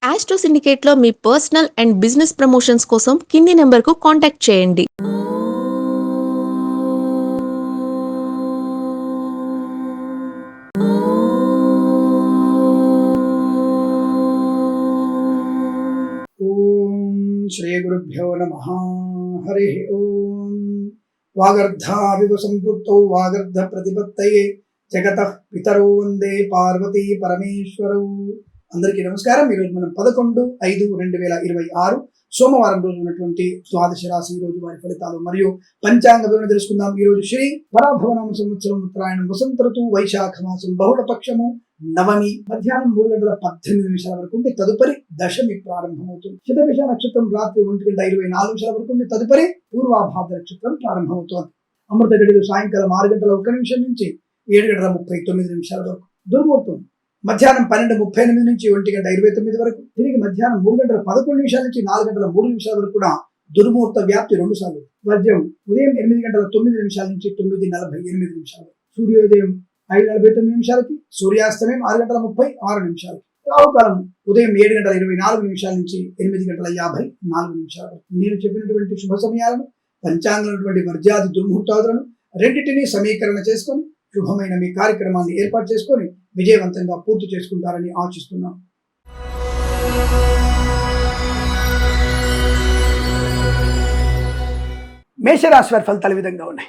Astro సిండికేట్లో మీ personal and business promotions కోసం కింది నెంబర్కు కాంటాక్ట్ చేయండి. ఓం శ్రీ గురుభ్యో నమః. హరి ఓం. వాగర్ధావివ సంపృక్తౌ వాగర్ధ ప్రతిపత్తయే జగతః పితరౌ వందే పార్వతీ పరమేశ్వరౌ. అందరికీ నమస్కారం. ఈరోజు మనం 11/5/2026 సోమవారం రోజు ఉన్నటువంటి ద్వాదశ రాశి రోజు వారి ఫలితాలు మరియు పంచాంగ వివరణ తెలుసుకుందాం. ఈ రోజు శ్రీ పరాభవనామ సంవత్సరం ఉత్తరాయణం వసంత ఋతువు వైశాఖ మాసం బహుళ పక్షము నవమి మధ్యాహ్నం 3:18 వరకు ఉంటే తదుపరి దశమి ప్రారంభమవుతుంది. శతభిష నక్షత్రం రాత్రి 1:24 వరకు ఉంటే తదుపరి పూర్వాభాద్ర నక్షత్రం ప్రారంభమవుతోంది. అమృత గడియలు సాయంకాలం 6:01 నుంచి 7:39 వరకు. దుర్ముహూర్తం మధ్యాహ్నం 12:38 నుంచి 1:29 వరకు. తిరిగి మధ్యాహ్నం 3:11 నుంచి 4:03 వరకు కూడా దుర్ముహూర్త వ్యాప్తి 2 సార్లు. వర్జ్యం ఉదయం 8:09 నుంచి 9:48 వరకు. సూర్యోదయం 5:49 సూర్యాస్తమయం 6:36. రాహుకాలం ఉదయం 7:24 నుంచి 8:54 వరకు. నేను చెప్పినటువంటి శుభ సమయాలను పంచాంగమైనటువంటి వర్జాది దుర్ముహూర్తాదులను రెండింటినీ సమీకరణ చేసుకొని శుభమైన మీ కార్యక్రమాన్ని ఏర్పాటు చేసుకొని విజయవంతంగా పూర్తి చేసుకుంటారని ఆశిస్తున్నాం. మేషరాశి వారి ఫలితాలు విధంగా ఉన్నాయి.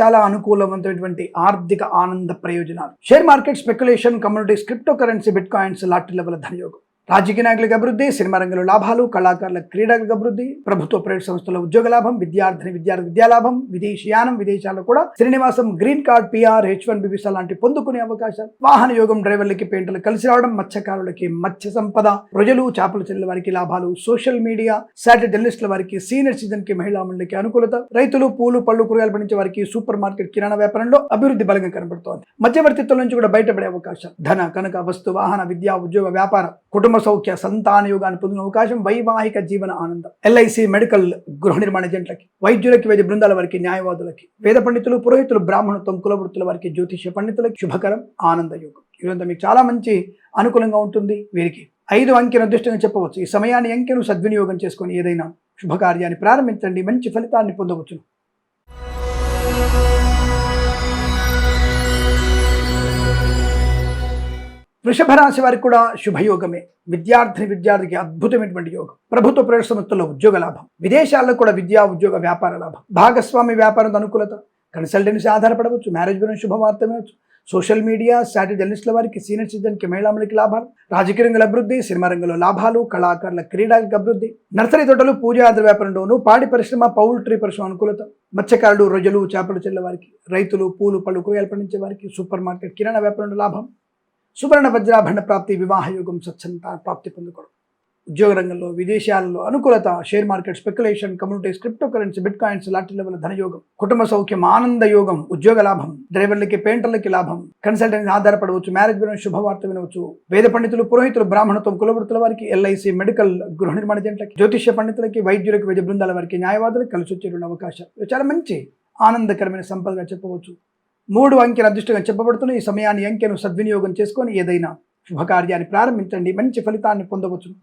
చాలా అనుకూలవంతమైనటువంటి ఆర్థిక ఆనంద ప్రయోజనాలు. Share market, speculation, communities, crypto currency, bit coins, lottery level ధనయోగం. రాజకీయ నాయకులకు అభివృద్ధి, సినిమా రంగంలో లాభాలు, కళాకారుల క్రీడలకు అభివృద్ధి, ప్రభుత్వ ప్రైవేట్ సంస్థల ఉద్యోగ లాభం, విద్యార్థి విద్యాలాభం, విదేశీయానం, విదేశాల్లో కూడా Srinivasam, green card, PR, H1B visa లాంటి పొందుకునే అవకాశాలు. వాహన యోగం, డ్రైవర్లకి పెయింటర్లు కలిసి రావడం, మత్స్యకారులకి మత్స్య సంపద, ప్రజలు చేపల చెల్లెల వారికి లాభాలు, సోషల్ మీడియా, శాటిలైట్ జర్నలిస్టుల వారికి, సీనియర్ సిటిజన్ కి, మహిళా మండలికి అనుకూలత, రైతులు, పూలు, పళ్ళు, కూరగాయలు పండించే వారికి, సూపర్ మార్కెట్, కిరాణా వ్యాపారంలో అభివృద్ధి బలంగా కనబడుతోంది. మధ్యవర్తిత్వం నుంచి కూడా బయటపడే అవకాశం. ధన, కనక, వస్తు, వాహన, విద్యా, ఉద్యోగ, వ్యాపార, కుటుంబ సౌఖ్య, సంతాన యోగాన్ని పొందిన అవకాశం. వైవాహిక జీవన ఆనందం. LIC, మెడికల్, గృహ నిర్మాణ ఏజెంట్లకి, వైద్యులకి, వైద్య బృందాల వారికి, న్యాయవాదులకి, వేద పండితులు, పురోహితులు, బ్రాహ్మణత్వం, కులవృత్తుల వారికి, జ్యోతిష్య పండితులకి శుభకరం. ఆనంద యోగం. ఇదంతా మీకు చాలా మంచి అనుకూలంగా ఉంటుంది. వీరికి 5 అంకెను అదృష్టంగా చెప్పవచ్చు. ఈ సమయాన్ని అంకెను సద్వినియోగం చేసుకొని ఏదైనా శుభకార్యాన్ని ప్రారంభించండి, మంచి ఫలితాన్ని పొందవచ్చును. వృషభ రాశి వారికి కూడా శుభయోగమే. విద్యార్థికి అద్భుతమైనటువంటి యోగం. ప్రభుత్వ ప్రైవేట్ సంస్థల్లో ఉద్యోగ లాభం, విదేశాల్లో కూడా విద్యా, ఉద్యోగ, వ్యాపార లాభం, భాగస్వామి వ్యాపారం అనుకూలత, కన్సల్టెన్సీ ఆధారపడవచ్చు, మ్యారేజ్ గురించి శుభవార్త వినవచ్చు, సోషల్ మీడియా, శాటిలైట్ జర్నలిస్టుల వారికి, సీనియర్ సిటిజన్ కి, మహిళా మండలికి లాభాలు, రాజకీయ రంగంలో అభివృద్ధి, సినిమా రంగంలో లాభాలు, కళాకారుల క్రీడలకు అభివృద్ధి, నర్సరీ తోటలు, పూజాద్ర వ్యాపారంలోను, పాడి పరిశ్రమ, పౌల్ట్రీ పరిశ్రమ అనుకూలత, మత్స్యకారులు, రొయ్యలు, చేపలు చెల్లె వారికి, రైతులు, పూలు, పళ్ళు, కూరగాయలు పండించే వారికి, సూపర్ మార్కెట్, కిరాణా వ్యాపారంలో లాభం, సువర్ణ వజ్రాభరణ ప్రాప్తి, వివాహ యోగం, సత్సంతాన ప్రాప్తి పొందుకోవడం. ఉద్యోగ రంగంలో, విదేశాలలో అనుకూలత, share market, speculation, communities, crypto currency, bit coins, lottery level ధనయోగం, కుటుంబ సౌఖ్యం, ఆనంద యోగం, ఉద్యోగ లాభం, డ్రైవర్లకి, పెయింటర్లకి లాభం, కన్సల్టెన్సీ ఆధారపడవచ్చు, మ్యారేజ్ గురించి శుభవార్త వినవచ్చు, వేద పండితులు, పురోహితులు, బ్రాహ్మణత్వం, కులవృత్తుల వారికి, LIC, మెడికల్, గృహ నిర్మాణ ఏజెంట్లకి, జ్యోతిష్య పండితులకి, వైద్యులకి, వైద్య బృందాల వారికి, న్యాయవాదులకు కలిసి వచ్చేటువంటి అవకాశాలు. చాలా మంచి ఆనందకరమైన సంపదగా చెప్పవచ్చు. 3 అంకెను అదృష్టంగా చెప్పబడుతున్న ఈ సమయాన్ని అంకెను సద్వినియోగం చేసుకొని ఏదైనా శుభకార్యాన్ని ప్రారంభించండి, మంచి ఫలితాన్ని పొందవచ్చు.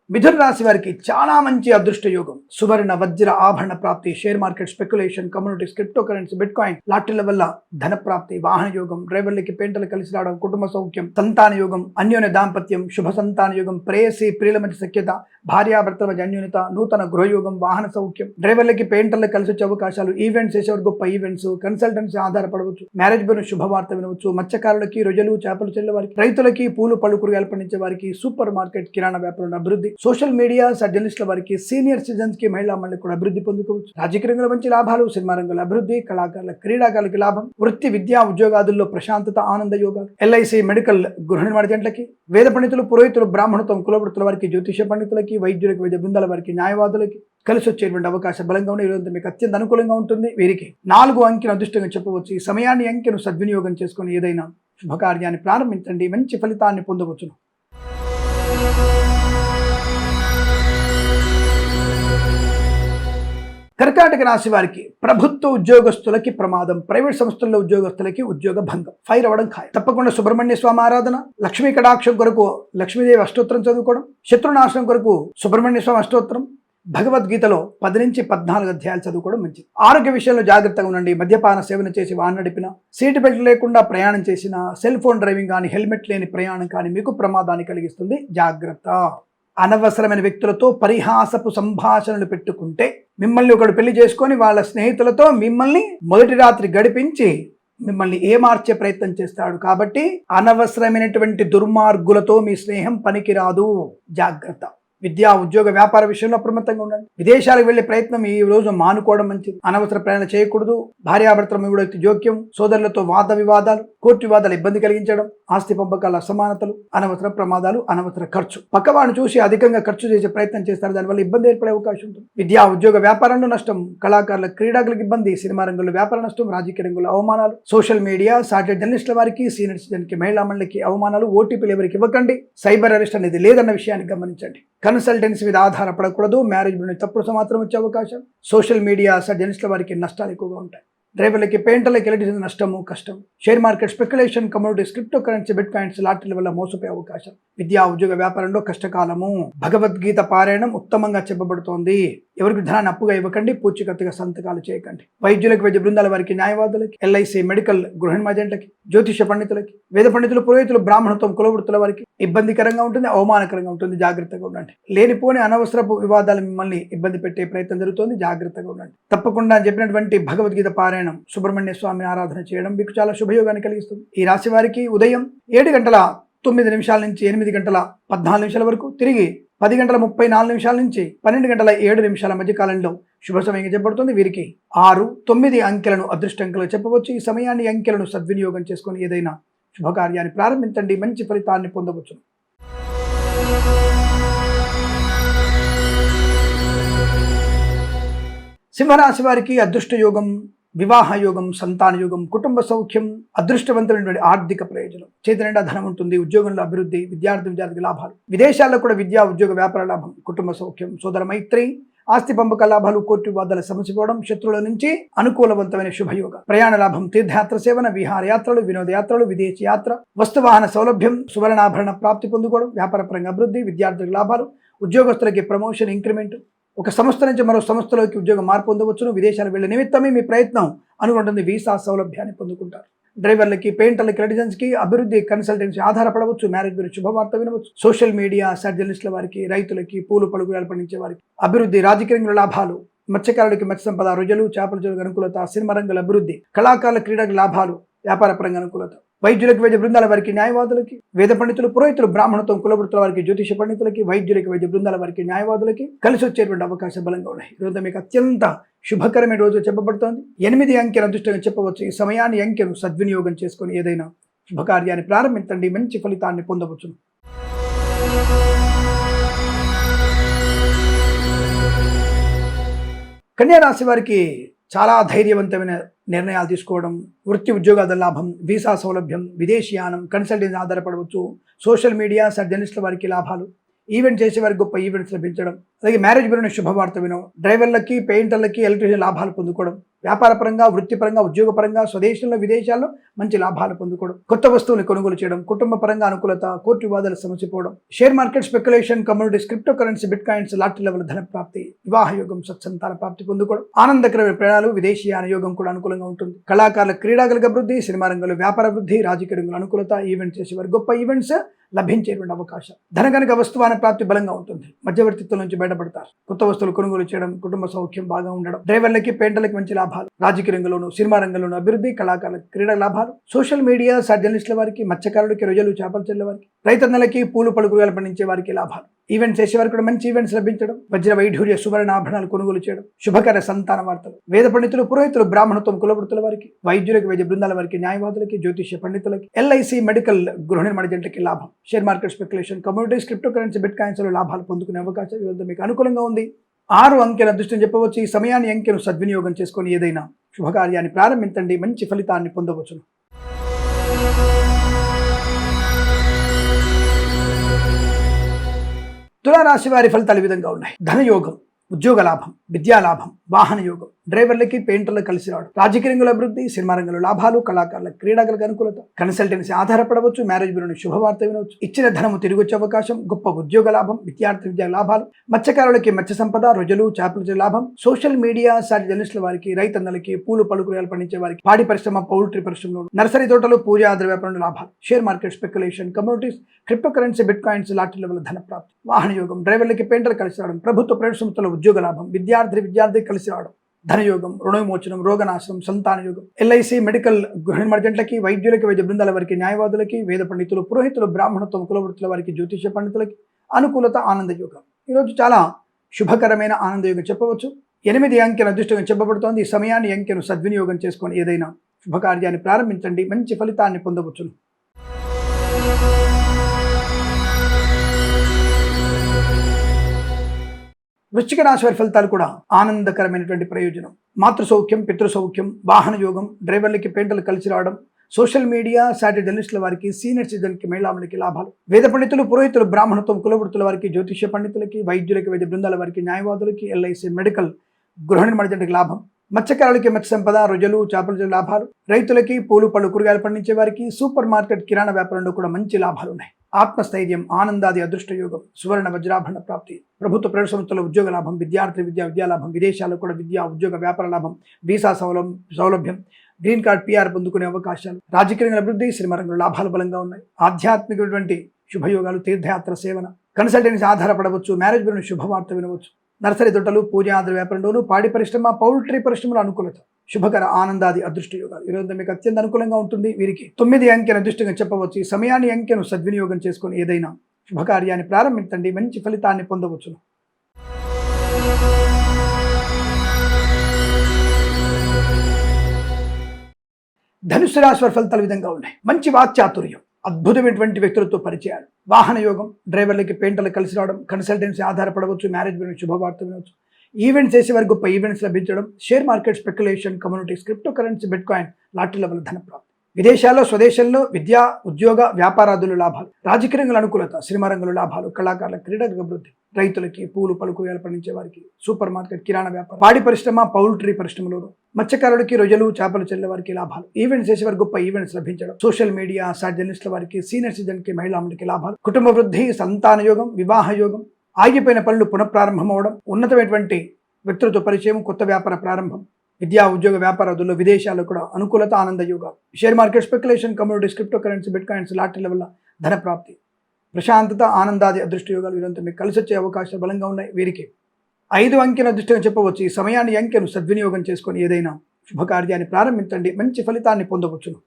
మిథున రాశి వారికి చాలా మంచి అదృష్ట యోగం. సువర్ణ వజ్ర ఆభరణ ప్రాప్తి, share market, speculation, communities, crypto currency, bit coin, లాటరీల వల్ల ధన ప్రాప్తి, వాహన యోగం, డ్రైవర్లకి పెయింటర్లు కలిసి రావడం, కుటుంబ సౌఖ్యం, సంతాన యోగం, అన్యోన్య దాంపత్యం, శుభ సంతాన యోగం, ప్రేయసి ప్రియుల మధ్య సఖ్యత, భార్యాభర్తల మధ్య అన్యోన్యత, నూతన గృహయోగం, వాహన సౌఖ్యం, డ్రైవర్లకి పెయింటర్లు కలిసి వచ్చే అవకాశాలు, ఈవెంట్స్ చేసేవారు గొప్ప ఈవెంట్స్, కన్సల్టెన్సీ ఆధారపడవచ్చు, మ్యారేజ్ గురించి శుభవార్త వినవచ్చు, మత్స్యకారులకి, రొయ్యలు, చేపలు చెల్లె వారికి, రైతులకి, పూలు, పళ్ళు, కూరగాయలు పండించే వారికి, సూపర్ మార్కెట్, కిరాణా వ్యాపారంలో అభివృద్ధి, సోషల్ మీడియా, జర్నలిస్టుల వారికి, సీనియర్ సిటిజన్స్ కి, మహిళా మండలికి కూడా అభివృద్ధి పొందుకోవచ్చు, రాజకీయ రంగంలో మంచి లాభాలు, సినిమా రంగంలో అభివృద్ధి, కళాకారుల క్రీడాకారులకి లాభం, వృత్తి, విద్యా, ఉద్యోగాదుల్లో ప్రశాంతత, ఆనంద యోగాలు, LIC, మెడికల్, గృహ నిర్మాణ ఏజెంట్లకి, వేద పండితులు, పురోహితులు, బ్రాహ్మణత్వం, కులవృత్తుల వారికి, జ్యోతిష పండితులకి, వైద్యులకి, వైద్య బృందాల వారికి, న్యాయవాదులకి కలిసి వచ్చేటువంటి అవకాశం బలంగా ఉండే ఈరోజు మీకు అత్యంత అనుకూలంగా ఉంటుంది. వీరికి 4 అంకెను అదృష్టంగా చెప్పవచ్చు. ఈ సమయాన్ని అంకెను సద్వినియోగం చేసుకుని ఏదైనా శుభకార్యాన్ని ప్రారంభించండి, మంచి ఫలితాన్ని పొందవచ్చును. కర్కాటక రాశి వారికి ప్రభుత్వ ఉద్యోగస్తులకి ప్రమాదం, ప్రైవేట్ సంస్థల్లో ఉద్యోగస్తులకి ఉద్యోగ భంగం, ఫైర్ అవ్వడం ఖాయం. తప్పకుండా సుబ్రహ్మణ్య స్వామి ఆరాధన, లక్ష్మీ కటాక్షం కొరకు లక్ష్మీదేవి అష్టోత్తరం చదువుకోవడం, శత్రునాశనం కొరకు సుబ్రహ్మణ్య స్వామి అష్టోత్తరం, భగవద్గీతలో 10 నుంచి 14 అధ్యాయాలు చదువుకోవడం మంచిది. ఆరోగ్య విషయంలో జాగ్రత్తగా ఉండండి. మద్యపాన సేవన చేసి వాహనం నడిపిన, సీటు బెల్ట్ లేకుండా ప్రయాణం చేసిన, సెల్ ఫోన్ డ్రైవింగ్ కానీ, హెల్మెట్ లేని ప్రయాణం కానీ మీకు ప్రమాదాన్ని కలిగిస్తుంది. జాగ్రత్త. అనవసరమైన వ్యక్తులతో పరిహాసపు సంభాషణలు పెట్టుకుంటే, మిమ్మల్ని ఒకడు పెళ్లి చేసుకొని వాళ్ళ స్నేహితులతో మిమ్మల్ని మొదటి రాత్రి గడిపించి మిమ్మల్ని ఏమార్చే ప్రయత్నం చేస్తాడు. కాబట్టి అనవసరమైనటువంటి దుర్మార్గులతో మీ స్నేహం పనికిరాదు. జాగ్రత్త. విద్యా ఉద్యోగ వ్యాపార విషయంలో అప్రమత్తంగా ఉండండి. విదేశాలకు వెళ్లే ప్రయత్నం ఈ రోజు మానుకోవడం మంచిది. అనవసర ప్రయాణం చేయకూడదు. భార్యాభర్తల మీద జోక్యం, సోదరులతో వాద వివాదాలు, కోర్టు వివాదాలు ఇబ్బంది కలిగించడం, ఆస్తి పంపకాల అసమానతలు, అనవసర ప్రమాదాలు, అనవసర ఖర్చు. పక్కవాడిని చూసి అధికంగా ఖర్చు చేసే ప్రయత్నం చేస్తారు. దానివల్ల ఇబ్బంది ఏర్పడే అవకాశం ఉంటుంది. విద్యా ఉద్యోగ వ్యాపారంలో నష్టం, కళాకారుల క్రీడాకులకు ఇబ్బంది, సినిమా రంగంలో వ్యాపార నష్టం, రాజకీయ రంగంలో అవమానాలు, సోషల్ మీడియా సాటిలైట్ జర్నలిస్టుల వారికి, సీనియర్ సిటిజన్కి, మహిళా మండలికి అవమానాలు, ఓటీపీలు ఎవరికి ఇవ్వకండి. సైబర్ అరెస్ట్ అనేది లేదన్న విషయాన్ని గమనించండి. కన్సల్టెన్సీ మీద ఆధారపడకూడదు. మ్యారేజ్ నుండి తప్పుడు సమాచారం వచ్చే అవకాశం, సోషల్ మీడియా జర్నలిస్టుల వారికి నష్టాలు ఎక్కువగా ఉంటాయి. డ్రైవర్లకి, పెయింటర్లకి, ఎలక్ట్రిసిటీ నష్టము, కష్టం. Share market, speculation, commodities, crypto currency, bit coins, లాటరీల వల్ల మోసపోయే అవకాశం. విద్యా ఉద్యోగ వ్యాపారంలో కష్టకాలము. భగవద్గీత పారాయణం ఉత్తమంగా చెప్పబడుతోంది. ఎవరికి ధనాన్ని అప్పుగా ఇవ్వకండి. పూచికత్తుగా సంతకాలు చేయకండి. వైద్యులకు, వైద్య బృందాల వారికి, న్యాయవాదులకి, ఎల్ఐసి, మెడికల్, గృహ ఏజెంట్లకి, జ్యోతిష పండితులకి, వేద పండితులు, పురోహితులు, బ్రాహ్మణత్వం, కులవృత్తుల వారికి ఇబ్బందికరంగా ఉంటుంది, అవమానకరంగా ఉంటుంది. జాగ్రత్తగా ఉండండి. లేనిపోని అనవసరపు వివాదాలు మిమ్మల్ని ఇబ్బంది పెట్టే ప్రయత్నం జరుగుతోంది. జాగ్రత్తగా ఉండండి. తప్పకుండా చెప్పినటువంటి భగవద్గీత పారాయణం, సుబ్రహ్మణ్య స్వామిని ఆరాధన చేయడం మీకు చాలా శుభయోగాన్ని కలిగిస్తుంది. ఈ రాశి వారికి ఉదయం 7:09 నుంచి 8:14 వరకు, తిరిగి 10:34 నుంచి 12:07 మధ్య కాలంలో శుభ సమయంగా చెప్పబడుతుంది. వీరికి 6, 9 అంకెలను అదృష్టంకలు చెప్పవచ్చు. ఈ సమయాన్ని, అంకెలను సద్వినియోగం చేసుకొని ఏదైనా శుభకార్యాన్ని ప్రారంభించండి. మంచి ఫలితాన్ని పొందవచ్చు. సింహరాశి వారికి అదృష్ట యోగం, వివాహ యోగం, సంతాన యోగం, కుటుంబ సౌఖ్యం, అదృష్టవంతమైనటువంటి ఆర్థిక ప్రయోజనం, చేతి నిండా ధనం ఉంటుంది, ఉద్యోగంలో అభివృద్ధి, విద్యార్థికి లాభాలు, విదేశాల్లో కూడా విద్యా ఉద్యోగ వ్యాపార లాభం, కుటుంబ సౌఖ్యం, సోదర మైత్రి, ఆస్తి పంపక లాభాలు, కోర్టు వివాదాల సమసిపోవడం, శత్రువుల నుంచి అనుకూలవంతమైన శుభయోగ, ప్రయాణ లాభం, తీర్థయాత్ర సేవన, విహారయాత్రలు, వినోదయాత్రలు, విదేశీ యాత్ర, వస్తువాహన సౌలభ్యం, సువర్ణాభరణ ప్రాప్తి పొందుకోవడం, వ్యాపారపరంగా అభివృద్ధి, విద్యార్థులకు లాభాలు, ఉద్యోగస్తులకి ప్రమోషన్, ఇంక్రిమెంట్, ఒక సంస్థ నుంచి మరో సంస్థలోకి ఉద్యోగం మార్పు పొందవచ్చును. విదేశాలు వెళ్లే నిమిత్తమే మీ ప్రయత్నం అనుకుంటుంది. వీసా సౌలభ్యాన్ని పొందుకుంటారు. డ్రైవర్లకి, పెయింటర్లకి, ఎలక్ట్రీషియన్స్కి అభివృద్ధి, కన్సల్టెన్సీ ఆధారపడవచ్చు. మ్యారేజ్ గురించి శుభవార్త వినవచ్చు. సోషల్ మీడియా జర్నలిస్టుల వారికి, రైతులకి, పూలు పలుకురాలు పండించే వారికి అభివృద్ధి, రాజకీయ రంగంలో లాభాలు, మత్స్యకారులకి మత్స్య సంపద, రొయ్యలు, చేపల చెరువులకు అనుకూలత, సినిమా రంగుల అభివృద్ధి, కళాకారుల క్రీడలకు లాభాలు, వ్యాపార పరంగా అనుకూలత, వైద్యులకు, వైద్య బృందాల వారికి, న్యాయవాదులకి, వేద పండితులు, పురోహితులు, బ్రాహ్మణత్వం, కులవృత్తుల వారికి, జ్యోతిష పండితులకి, వైద్యులకి, వైద్య బృందాల వారికి, న్యాయవాదులకి కలిసి వచ్చేటువంటి అవకాశం బలంగా ఉన్నాయి. ఈరోజు మీకు అత్యంత శుభకరమైన రోజు చెప్పబడుతోంది. 8 అంకెల అదృష్టంగా చెప్పవచ్చు. ఈ సమయాన్ని, అంకెను సద్వినియోగం చేసుకొని ఏదైనా శుభకార్యాన్ని ప్రారంభించండి. మంచి ఫలితాన్ని పొందవచ్చు. కన్యా రాశి వారికి చాలా ధైర్యవంతమైన నిర్ణయాలు తీసుకోవడం, వృత్తి ఉద్యోగాల లాభం, వీసా సౌలభ్యం, విదేశీయానం, కన్సల్టెన్సీ ఆధారపడవచ్చు. సోషల్ మీడియా జర్నలిస్టుల వారికి లాభాలు, ఈవెంట్ చేసే వారికి గొప్ప ఈవెంట్స్ లభించడం, అలాగే మ్యారేజ్ గురించి శుభవార్త వినడం, డ్రైవర్లకి, పెయింటర్లకి, ఎలక్ట్రీషియన్ లాభాలు పొందుకోవడం, వ్యాపారపరంగా, వృత్తిపరంగా, ఉద్యోగపరంగా, స్వదేశంలో, విదేశాల్లో మంచి లాభాలు పొందుకోవడం, కొత్త వస్తువులు కొనుగోలు చేయడం, కుటుంబ పరంగా అనుకూలత, కోర్టు వివాదాలు సమసిపోవడం, share market, speculation, commodities, crypto currency, bit coins, lottery level ధన ప్రాప్తి, వివాహ యోగం, సత్సంతాన ప్రాప్తి పొందుకోవడం, ఆనందకరమైన ప్రయాణాలు, విదేశీయాన యోగం కూడా అనుకూలంగా ఉంటుంది. కళాకారుల క్రీడాకులకు అభివృద్ధి, సినిమా రంగంలో వ్యాపార అభివృద్ధి, రాజకీయ రంగంలో అనుకూలత, ఈవెంట్ చేసే వారికి గొప్ప ఈవెంట్స్ లభించేటువంటి అవకాశం, ధనగనక వస్తువాన ప్రాప్తి బలంగా ఉంటుంది. మధ్యవర్తిత్వం నుంచి బయటపడతారు. కొత్త వస్తువులు కొనుగోలు చేయడం, కుటుంబ సౌఖ్యం బాగా ఉండడం, డ్రైవర్లకి, పెయింటర్లకి మంచి లాభాలు, రాజకీయ రంగంలోను, సినిమా రంగంలోను అభివృద్ధి, కళాకారుల క్రీడా లాభాలు, సోషల్ మీడియా జర్నలిస్టుల వారికి, మత్స్యకారులకి, రొయ్యలు, చేపల చెరువుల వారికి, రైతన్నలకి, పూలు పలుకురాలు పండించే వారికి లాభాలు, ఈవెంట్స్ చేసే వారికి కూడా మంచి ఈవెంట్స్ లభించడం, వజ్ర వైఢూర్య సువర్ణాభరణాలు కొనుగోలు చేయడం, శుభకర సంతాన వార్తలు, వేద పండితులు, పురోహితులు, బ్రాహ్మణత్వం, కులవృత్తుల వారికి, వైద్యులకు, వైద్య బృందాల వారికి, న్యాయవాదులకి, జ్యోతిష పండితులకి, ఎల్ఐసి, మెడికల్, గృహ ఏజెంట్లకి లాభం, share market, speculation, commodities, crypto currency, bit coins లో లాభాలు పొందుకునే అవకాశం ఈరోజు మీకు అనుకూలంగా ఉంది. 6 అంకెల అదృష్టం చెప్పవచ్చు. ఈ సమయాన్ని, అంకెను సద్వినియోగం చేసుకొని ఏదైనా శుభకార్యాన్ని ప్రారంభించండి. మంచి ఫలితాన్ని పొందవచ్చును. తులారాశి వారి ఫలితాలు ఈ విధంగా ఉన్నాయి. ధనయోగం, ఉద్యోగ లాభం, విద్యా లాభం, వాహన యోగం, డ్రైవర్లకి పెయింటర్లకు కలిసి రావడం, రాజకీయ రంగంలో అభివృద్ధి, సినిమా రంగంలో లాభాలు, కళాకారుల క్రీడాకులకు అనుకూలత, కన్సల్టెన్సీ ఆధారపడవచ్చు, మ్యారేజ్ బ్యూరోని శుభవార్త వినవచ్చు, ఇచ్చిన ధనము తిరిగి వచ్చే అవకాశం, గొప్ప ఉద్యోగ లాభం, విద్యా లాభాలు, మత్స్యకారులకి మత్స్య సంపద, రొయ్యలు చేపల లాభం, సోషల్ మీడియా సాటి జర్నలిస్టుల వారికి, రైతన్నలకి, పూలు పళ్ళు కూరగాయలు పండించే వారికి, పాడి పరిశ్రమ, పౌల్ట్రీ పరిశ్రమలో, నర్సరీ తోటలు, పూజా ఆధార వ్యాపారంలో లాభాలు, share market speculation, commodities, crypto currency, bit coins, లాటరీల వల్ల ధన ప్రాప్తి, వాహన యోగం, డ్రైవర్లకి పెయింటర్లు కలిసి రావడం, ప్రభుత్వ ప్రైవేట్ సంస్థల ఉద్యోగ లాభం, విద్యార్థి కలిసి రావడం, ధనయోగం, రుణవిమోచనం, రోగనాశనం, సంతాన యోగం, ఎల్ఐసి, మెడికల్, గృహిణి మర్జెంట్లకి, వైద్యులకి, వైద్య బృందాల వారికి, న్యాయవాదులకి, వేద పండితులు, పురోహితులు, బ్రాహ్మణత్వం, కులవృత్తుల వారికి, జ్యోతిష పండితులకి అనుకూలత, ఆనంద యోగం. ఈరోజు చాలా శుభకరమైన ఆనంద యోగం చెప్పవచ్చు. 8 అంకెను అదృష్టంగా చెప్పబడుతోంది. ఈ సమయాన్ని అంకెను సద్వినియోగం చేసుకొని ఏదైనా శుభకార్యాన్ని ప్రారంభించండి, మంచి ఫలితాన్ని పొందవచ్చును. వృశ్చిక రాశి వారి ఫలితాలు కూడా ఆనందకరమైనటువంటి ప్రయోజనం. మాతృ సౌఖ్యం, పితృ సౌఖ్యం, వాహన యోగం, డ్రైవర్లకి పెయింటర్లు కలిసి రావడం, సోషల్ మీడియా సాటి జర్నలిస్టుల వారికి, సీనియర్ సిటిజన్కి, మహిళలకి లాభాలు, వేద పండితులు, పురోహితులు, బ్రాహ్మణత్వం, కులవృత్తుల వారికి, జ్యోతిష పండితులకి, వైద్యులకి, వైద్య బృందాల వారికి, న్యాయవాదులకి, ఎల్ఐసి, మెడికల్, గృహిణి మర్జెంట్కి లాభం, మత్స్యకారులకి మత్స్య సంపద, రొయ్యలు చేపల లాభాలు, రైతులకి, పూలు పళ్ళు కూరగాయలు పండించే వారికి, సూపర్ మార్కెట్, కిరాణా వ్యాపారంలో కూడా మంచి లాభాలు ఉన్నాయి. ఆత్మస్థైర్యం, ఆనందాది అదృష్ట యోగం, సువర్ణ వజ్రాభరణ ప్రాప్తి, ప్రభుత్వ ప్రైవేట్ సంస్థల ఉద్యోగ లాభం, విద్యా లాభం, విదేశాల్లో కూడా విద్యా ఉద్యోగ వ్యాపార లాభం, వీసా సౌలభ్యం, గ్రీన్ కార్డ్, పిఆర్ పొందుకునే అవకాశాలు, రాజకీయ రంగ అభివృద్ధి, సినిమా రంగంలో లాభాలు బలంగా ఉన్నాయి. ఆధ్యాత్మికటువంటి శుభయోగాలు, తీర్థయాత్ర సేవన, కన్సల్టెన్సీ ఆధారపడవచ్చు, మ్యారేజ్ బ్యూరోని శుభవార్త వినవచ్చు, నర్సరీ తోటలు, పూజా ఆధార వ్యాపారంలోను, పాడి పరిశ్రమ, పౌల్ట్రీ పరిశ్రమలో అనుకూలత, శుభకర ఆనందాది అదృష్ట యోగాలు. ఈరోజు మీకు అత్యంత అనుకూలంగా ఉంటుంది. వీరికి 9 అంకెను అదృష్టంగా చెప్పవచ్చు. ఈ సమయాన్ని అంకెను సద్వినియోగం చేసుకొని ఏదైనా శుభకార్యాన్ని ప్రారంభించండి, మంచి ఫలితాన్ని పొందవచ్చును. ధనుసు రాశి వారి ఫలితాలు విధంగా ఉన్నాయి. మంచి వాక్చాతుర్యం, అద్భుతమైనటువంటి వ్యక్తులతో పరిచయాలు, వాహన యోగం, డ్రైవర్లకి పెయింటర్లు కలిసి రావడం, కన్సల్టెన్సీ ఆధారపడవచ్చు, మ్యారేజ్ బ్యూరో శుభవార్త వినవచ్చు, ఈవెంట్స్ చేసేవారికి గొప్ప ఈవెంట్స్ లభించడం, share market, speculation, communities, crypto currency, bit coin, లాటరీల వల్ల ధన ప్రాప్తి, విదేశాల్లో, స్వదేశంలో విద్యా ఉద్యోగ వ్యాపారాదులు లాభాలు, రాజకీయ రంగంలో అనుకూలత, సినిమా రంగంలో లాభాలు, కళాకారుల క్రీడలకు అభివృద్ధి, రైతులకి, పూలు పళ్ళు కూరగాయలు పండించే వారికి, సూపర్ మార్కెట్, కిరాణా వ్యాపారం, పాడి పరిశ్రమ, పౌల్ట్రీ పరిశ్రమలోను, మత్స్యకారులకి, రొయ్యలు చేపలు చెల్లె వారికి లాభాలు, ఈవెంట్స్ చేసేవారికి గొప్ప ఈవెంట్స్ లభించడం, సోషల్ మీడియా సాటి జర్నలిస్టుల వారికి, సీనియర్ సిటిజన్కి, మహిళలకి లాభాలు, కుటుంబ వృద్ధి, సంతాన యోగం, వివాహ యోగం, ఆగిపోయిన పనులు పునఃప్రారంభం అవడం, ఉన్నతమైనటువంటి వ్యక్తులతో పరిచయం, కొత్త వ్యాపార ప్రారంభం, విద్యా ఉద్యోగ వ్యాపారాదుల్లో, విదేశాల్లో కూడా అనుకూలత, ఆనంద యోగాలు, share market, speculation, communities, crypto currency, bit coins, లాటరీల వల్ల ధన ప్రాప్తి, ప్రశాంతత, ఆనందాది అదృష్ట యోగాలు. వీరంతా మీకు కలిసి వచ్చే అవకాశాలు బలంగా ఉన్నాయి. వీరికి 5 అంకెను అదృష్టంగా చెప్పవచ్చు. ఈ సమయాన్ని అంకెను సద్వినియోగం చేసుకొని ఏదైనా శుభకార్యాన్ని ప్రారంభించండి, మంచి ఫలితాన్ని పొందవచ్చును.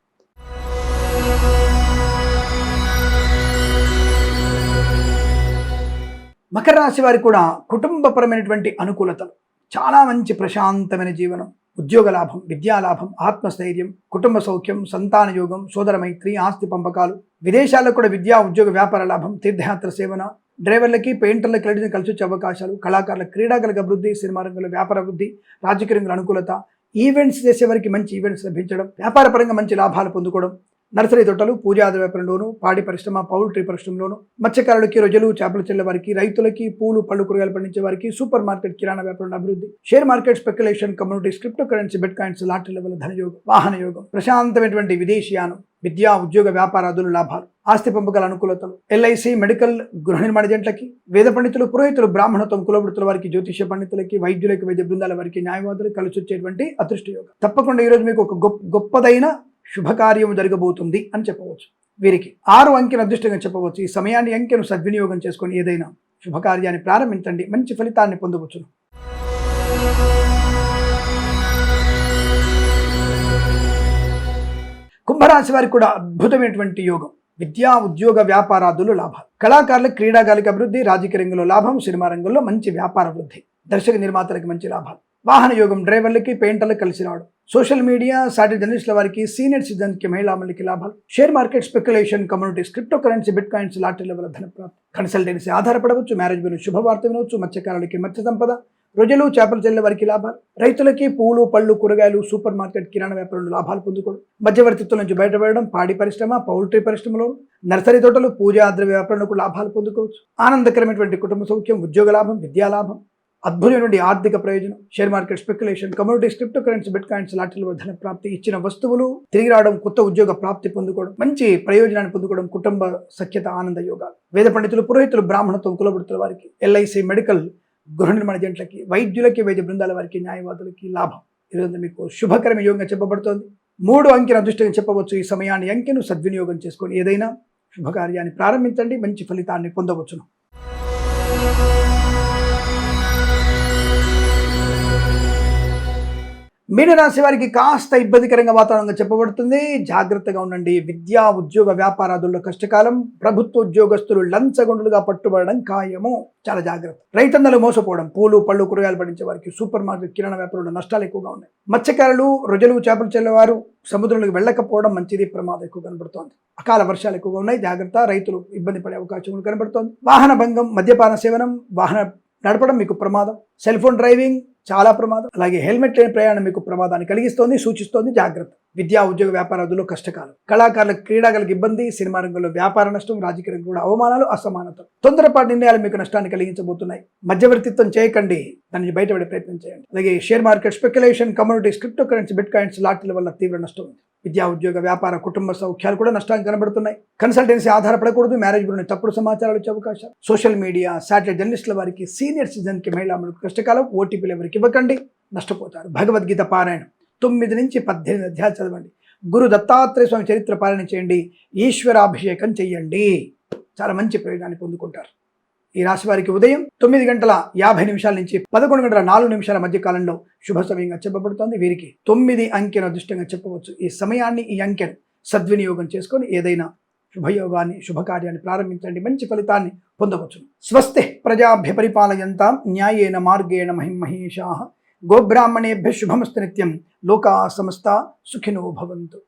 మకర రాశి వారికి కూడా కుటుంబపరమైనటువంటి అనుకూలతలు, చాలా మంచి ప్రశాంతమైన జీవనం, ఉద్యోగ లాభం, విద్యా లాభం, ఆత్మస్థైర్యం, కుటుంబ సౌఖ్యం, సంతాన యోగం, సోదర మైత్రి, ఆస్తి పంపకాలు, విదేశాల్లో కూడా విద్యా ఉద్యోగ వ్యాపార లాభం, తీర్థయాత్ర సేవన, డ్రైవర్లకి పెయింటర్లకి కలిసి వచ్చే అవకాశాలు, కళాకారుల క్రీడాకులకు అభివృద్ధి, సినిమా రంగంలో వ్యాపార అభివృద్ధి, రాజకీయ రంగంలో అనుకూలత, ఈవెంట్స్ చేసేవారికి మంచి ఈవెంట్స్ లభించడం, వ్యాపార పరంగా మంచి లాభాలు పొందుకోవడం, నర్సరీ తోటలు, పూజా వ్యాపారంలోను, పాడి పరిశ్రమ, పౌల్ట్రీ పరిశ్రమలోను, మత్స్యకారులకి, రొయ్యలు చేపలు చెల్లె వారికి, రైతులకి, పూలు పళ్ళు కూరగాయలు పండించే వారికి, సూపర్ మార్కెట్, కిరాణా వ్యాపారంలో అభివృద్ధి, share market, speculation, communities, crypto currency, bit coins, లాటరీల వల్ల ధనయోగం, వాహన యోగం, ప్రశాంతమైనటువంటి విదేశీయానం, విద్యా ఉద్యోగ వ్యాపారాదులు లాభాలు, ఆస్తి పంపకాల అనుకూలతలు, ఎల్ఐసి, మెడికల్, గృహిణి మర్జెంట్లకి, వేద పండితులు, పురోహితులు, బ్రాహ్మణత్వం, కులవృత్తుల వారికి, జ్యోతిష పండితులకి, వైద్యులకి, వైద్య బృందాల వారికి, న్యాయవాదులకు కలిసి వచ్చేటువంటి అదృష్ట యోగం. తప్పకుండా ఈరోజు మీకు ఒక గొప్పదైన శుభకార్యము జరగబోతుంది అని చెప్పవచ్చు. వీరికి 6 అంకెను అదృష్టంగా చెప్పవచ్చు. ఈ సమయాన్ని అంకెను సద్వినియోగం చేసుకొని ఏదైనా శుభకార్యాన్ని ప్రారంభించండి, మంచి ఫలితాన్ని పొందవచ్చును. కుంభరాశి వారికి కూడా అద్భుతమైనటువంటి యోగం, విద్యా ఉద్యోగ వ్యాపారాదులు లాభాలు, కళాకారుల క్రీడాకారులకు అభివృద్ధి, రాజకీయ రంగంలో లాభం, సినిమా రంగంలో మంచి వ్యాపార వృద్ధి, దర్శక నిర్మాతలకు మంచి లాభాలు, వాహన యోగం, డ్రైవర్లకి పెయింటర్లకు కలిసి రావడం, సోషల్ మీడియా సాటి జర్నలిస్టుల వారికి, సీనియర్ సిటిజన్కి, మహిళలకి లాభాలు, share market, speculation, communities, crypto currency, bit coins, లాటరీల వల్ల ధన ప్రాప్తి, కన్సల్టెన్సీ ఆధారపడవచ్చు, మ్యారేజ్ బ్యూరో శుభవార్త వినవచ్చు, మత్స్యకారులకి మత్స్య సంపద, రొయ్యలు చేపలు చెల్లె వారికి లాభాలు, రైతులకి పూలు పళ్ళు కూరగాయలు, సూపర్ మార్కెట్, కిరాణా వ్యాపారంలో లాభాలు పొందుకోవడం, మధ్యవర్తిత్వం నుంచి బయటపడడం, పాడి పరిశ్రమ, పౌల్ట్రీ పరిశ్రమలో, నర్సరీ తోటలు, పూజా ద్రవ్య వ్యాపారంలో లాభాలు పొందుకోవచ్చు, ఆనందకరమైనటువంటి కుటుంబ సౌఖ్యం, ఉద్యోగ లాభం, విద్యా లాభం, అద్భుతమైన ఆర్థిక ప్రయోజనం, share market speculation, commodities, crypto currency, bit coins, లాటరీల ధన ప్రాప్తి, ఇచ్చిన వస్తువులు తిరిగి రావడం, కొత్త ఉద్యోగ ప్రాప్తి పొందుకోవడం, మంచి ప్రయోజనాన్ని పొందుకోవడం, కుటుంబ సఖ్యత, ఆనంద యోగాలు. వేద పండితులు, పురోహితులు, బ్రాహ్మణత్వం, కులవృత్తుల వారికి, ఎల్ఐసి, మెడికల్, గృహ నిర్మాణ జంట్లకి, వైద్యులకి, వైద్య బృందాల వారికి, న్యాయవాదులకి లాభం. ఈరోజు మీకు శుభకరమ యోగంగా చెప్పబడుతోంది. 3 అంకెను అదృష్టంగా చెప్పవచ్చు. ఈ సమయాన్ని అంకెను సద్వినియోగం చేసుకొని ఏదైనా శుభకార్యాన్ని ప్రారంభించండి, మంచి ఫలితాన్ని పొందవచ్చును. మీనరాశి వారికి కాస్త ఇబ్బందికరంగా వాతావరణంగా చెప్పబడుతుంది. జాగ్రత్తగా ఉండండి. విద్యా, ఉద్యోగ, వ్యాపారాదుల్లో కష్టకాలం. ప్రభుత్వ ఉద్యోగస్తులు లంచగొండులుగా పట్టుబడడం ఖాయము. చాలా జాగ్రత్త. రైతన్నలు మోసపోవడం, పూలు, పళ్ళు, కూరగాయలు పండించే వారికి, సూపర్ మార్కెట్, కిరాణా వ్యాపారంలో నష్టాలు ఎక్కువగా ఉన్నాయి. మత్స్యకారులు, రొయ్యలు, చేపలు చెల్లేవారు సముద్రంలోకి వెళ్ళకపోవడం మంచిది. ప్రమాదం ఎక్కువ కనబడుతోంది. అకాల వర్షాలు ఎక్కువగా ఉన్నాయి. జాగ్రత్త. రైతులు ఇబ్బంది పడే అవకాశం కనబడుతోంది. వాహన భంగం, మద్యపాన సేవనం, వాహన నడపడం మీకు ప్రమాదం. సెల్ ఫోన్ డ్రైవింగ్ చాలా ప్రమాదం. అలాగే హెల్మెట్ లేని ప్రయాణం మీకు ప్రమాదాన్ని కలిగిస్తోంది, సూచిస్తోంది. జాగ్రత్త. విద్యా, ఉద్యోగ, వ్యాపారాదుల్లో కష్టకాలం. కళాకారులకు, క్రీడాకారులకు ఇబ్బంది. సినిమా రంగంలో వ్యాపార నష్టం. రాజకీయ రంగంలో కూడా అవమానాలు, అసమానత. తొందరపాటు నిర్ణయాలు మీకు నష్టాన్ని కలిగించబోతున్నాయి. మధ్యవర్తిత్వం చేయకండి, దాన్ని బయటపడే ప్రయత్నం చేయండి. అలాగే share market speculation, commodities, crypto currency, bit coins, లాటరీల వల్ల తీవ్ర నష్టం ఉంది. విద్యా, ఉద్యోగ, వ్యాపార, కుటుంబ సౌఖ్యాలు కూడా నష్టానికి కనబడుతున్నాయి. కన్సల్టెన్సీ ఆధారపడకూడదు. మ్యారేజ్ గురించి తప్పుడు సమాచారాలు వచ్చే అవకాశాలు. సోషల్ మీడియా, శాటిలైట్ జర్నలిస్టుల వారికి, సీనియర్ సిటిజన్కి, మహిళలకు కష్టకాలం. ఓటీపీలు ఎవరికి ఇవ్వకండి, నష్టపోతారు. భగవద్గీత పారాయణం 9 నుంచి 18 అధ్యాయాలు చదవండి. గురు దత్తాత్రేయ స్వామి చరిత్ర పారాయణ చేయండి. ఈశ్వరాభిషేకం చెయ్యండి. చాలా మంచి ప్రయోజనాన్ని పొందుకుంటారు. ఈ రాశి వారికి ఉదయం 9:50 నుంచి 11:04 మధ్య కాలంలో శుభ సమయంగా చెప్పబడుతోంది. వీరికి 9 అంకెను అదృష్టంగా చెప్పవచ్చు. ఈ సమయాన్ని, ఈ అంకెను సద్వినియోగం చేసుకొని ఏదైనా శుభయోగాన్ని, శుభకార్యాన్ని ప్రారంభించండి, మంచి ఫలితాన్ని పొందవచ్చు. స్వస్తి ప్రజాభ్య పరిపాలయంతాం న్యాయేన మార్గేణ మహిమహేషాః. గోబ్రాహ్మణేభ్య శుభమస్తు నిత్యం. లోకా సమస్తా సుఖినో భవంతు.